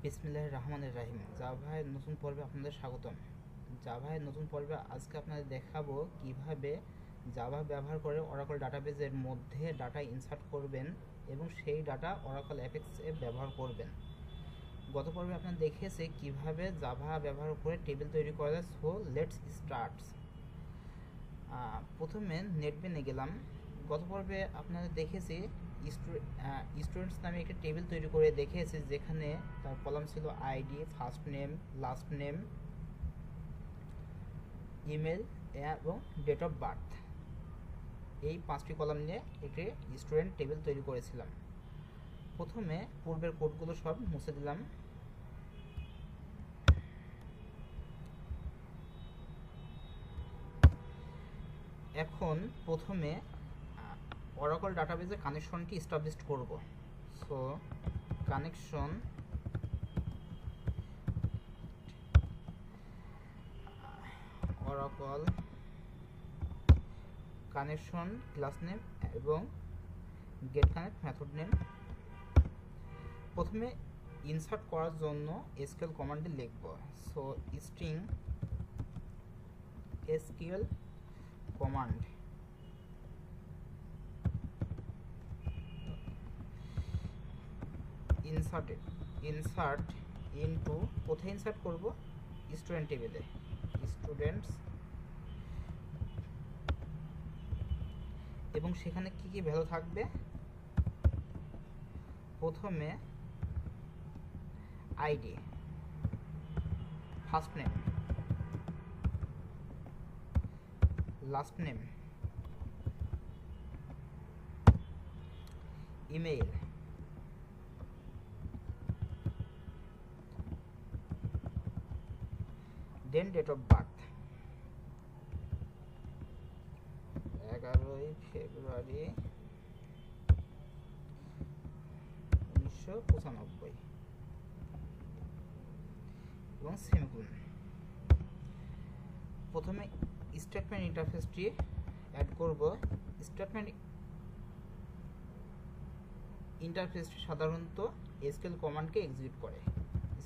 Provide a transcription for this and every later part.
বিসমিল্লাহির রহমানির রহিম। জাভায় নতুন পর্বে আপনাদের স্বাগতম। জাভায় নতুন পর্বে আজকে আপনাদের দেখাবো কিভাবে জাভা ব্যবহার করে অরাকল ডাটাবেজের মধ্যে ডাটা ইনসার্ট করবেন এবং সেই ডাটা অরাকল অ্যাপেক্সে ব্যবহার করবেন। গত পর্বে আপনারা দেখেছে কিভাবে জাভা ব্যবহার করে টেবিল তৈরি করা যায়। So let's start. প্রথমে নেটবিনে গেলাম। গত পর্বে আপনাদের দেখেছি স্টুডেন্টস নামে একটা টেবিল তৈরি করে দেখিয়েছি, যেখানে তার কলাম ছিল ID, first name, last name, email এবং ডেট অফ বার্থ। এই 5টি কলাম নিয়ে একটি স্টুডেন্ট টেবিল তৈরি করেছিলাম। প্রথমে পূর্বের কোডগুলো সব মুছে দিলাম। এখন প্রথমে অরাকল ডাটাবেজে কানেকশনটি এস্টাবলিশ করব। So connection Oracle connection class name এবং গেট কানেক্ট মেথড নেম। প্রথমে ইনসার্ট করার জন্য এসকিউএল কমান্ডটি লিখব। So string SQL command insert into, কোথায় ইনসার্ট করব? স্টুডেন্ট টেবিলে। স্টুডেন্টস, এবং সেখানে কি কি ভ্যালু থাকবে? প্রথমে ID, first name, last name, email, then date of birth 11ই ফেব্রুয়ারি 1995 এবং সেমিকোলন। প্রথমে স্টেটমেন্ট ইন্টারফেসটি অ্যাড করব। স্টেটমেন্ট ইন্টারফেসটি সাধারণত এসকিউএল কমান্ডকে এক্সিকিউট করে।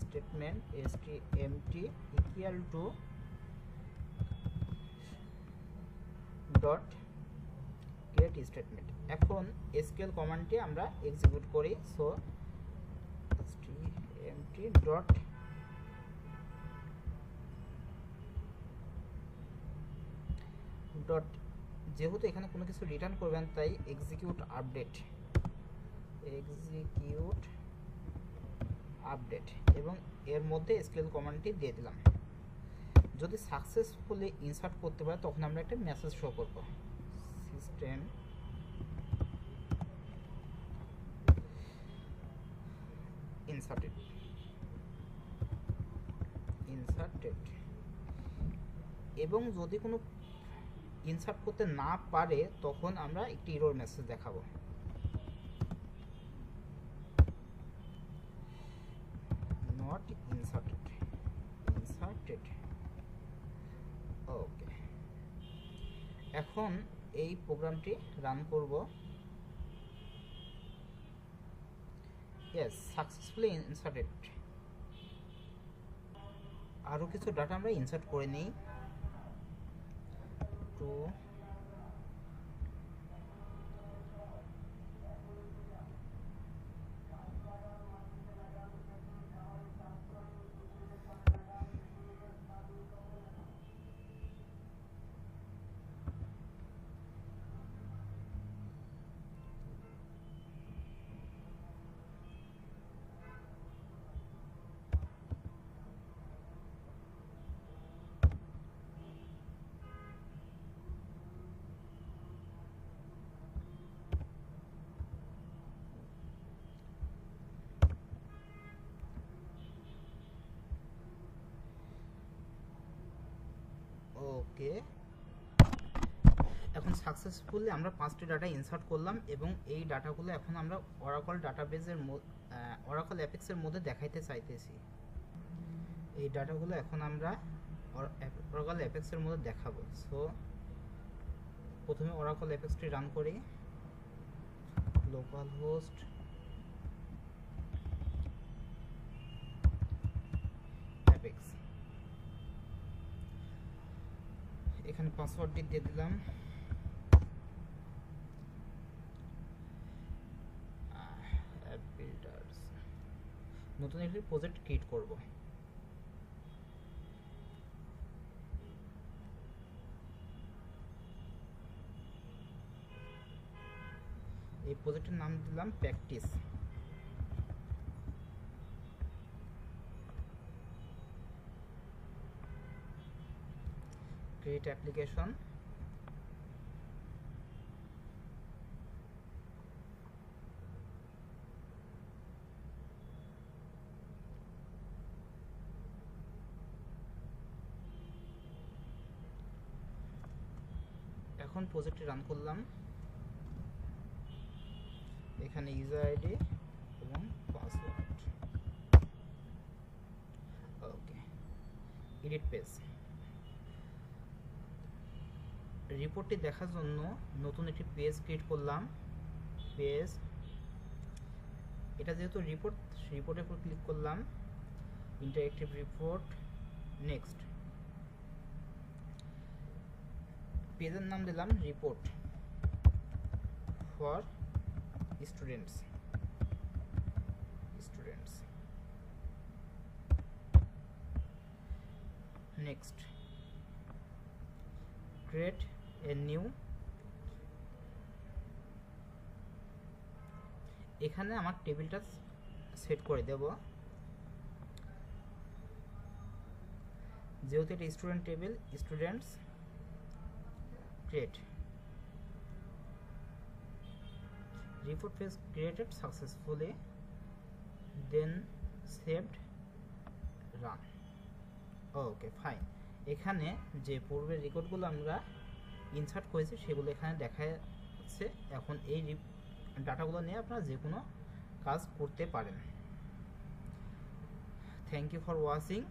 Statement stmt equal to dot gate statement. এখন এসকিউএল কমান্ডটি আমরা এক্সিকিউট করি। সো stmt ডট ডট, যেহেতু এখানে কোনো কিছু রিটার্ন করবেন তাই এক্সিকিউট আপডেট এবং এর মধ্যে এসকিউএল কমান্ডটি দিয়ে দিলাম। যদি সাকসেসফুলি ইনসার্ট করতে পারে তখন আমরা একটা মেসেজ শো করব। System inserted. এবং যদি কোনো ইনসার্ট করতে না পারে তখন আমরা একটি এরর মেসেজ দেখাবো। Not inserted. ওকে, এখন এই প্রোগ্রামটি রান করব। Yes, successfully inserted. আরও কিছু ডাটা আমরা ইনসার্ট করে নিই। টু ওকে, এখন সাকসেসফুলি আমরা 5টি ডাটা ইনসার্ট করলাম এবং এই ডাটাগুলো এখন আমরা অরাকল ডাটাবেজের অরাকল অ্যাপেক্সের মধ্যে দেখাইতে চাইতেছি। এই ডাটাগুলো এখন আমরা অরাকল অ্যাপেক্সের মধ্যে দেখাবো। সো প্রথমে অরাকল অ্যাপেক্সটি রান করি। লোকাল হোস্ট এখানে পাসওয়ার্ডটি দিয়ে দিলাম। অ্যাপ বিল্ডার্স, নতুন একটি প্রজেক্ট ক্রিয়েট করব। এই প্রজেক্টের নাম দিলাম প্র্যাকটিস। ক্রিয়েট অ্যাপ্লিকেশন, এখন প্রজেক্টটি রান করলাম। এখানে ইউজার আইডি এবং পাসওয়ার্ড। ওকে, এডিট পেজ। রিপোর্টটি দেখার জন্য নতুন একটি পেজ ক্রিয়েট করলাম। পেজ, এটা যেহেতু রিপোর্ট, রিপোর্টের উপর ক্লিক করলাম। Interactive report, next. পেজের নাম দিলাম report for students. Next, create a new. এখানে আমার টেবিলটা সেট করে দেব। যেহেতু এটা student table, students create. report page created successfully, then saved, run. Okay fine. এখানে যে পূর্বের রেকর্ডগুলো আমরা ইনসার্ট করেছি সেগুলো এখানে দেখা যাচ্ছে। এখন এই ডাটাগুলো নিয়ে আপনারা যে কোনো কাজ করতে পারেন। Thank you for watching.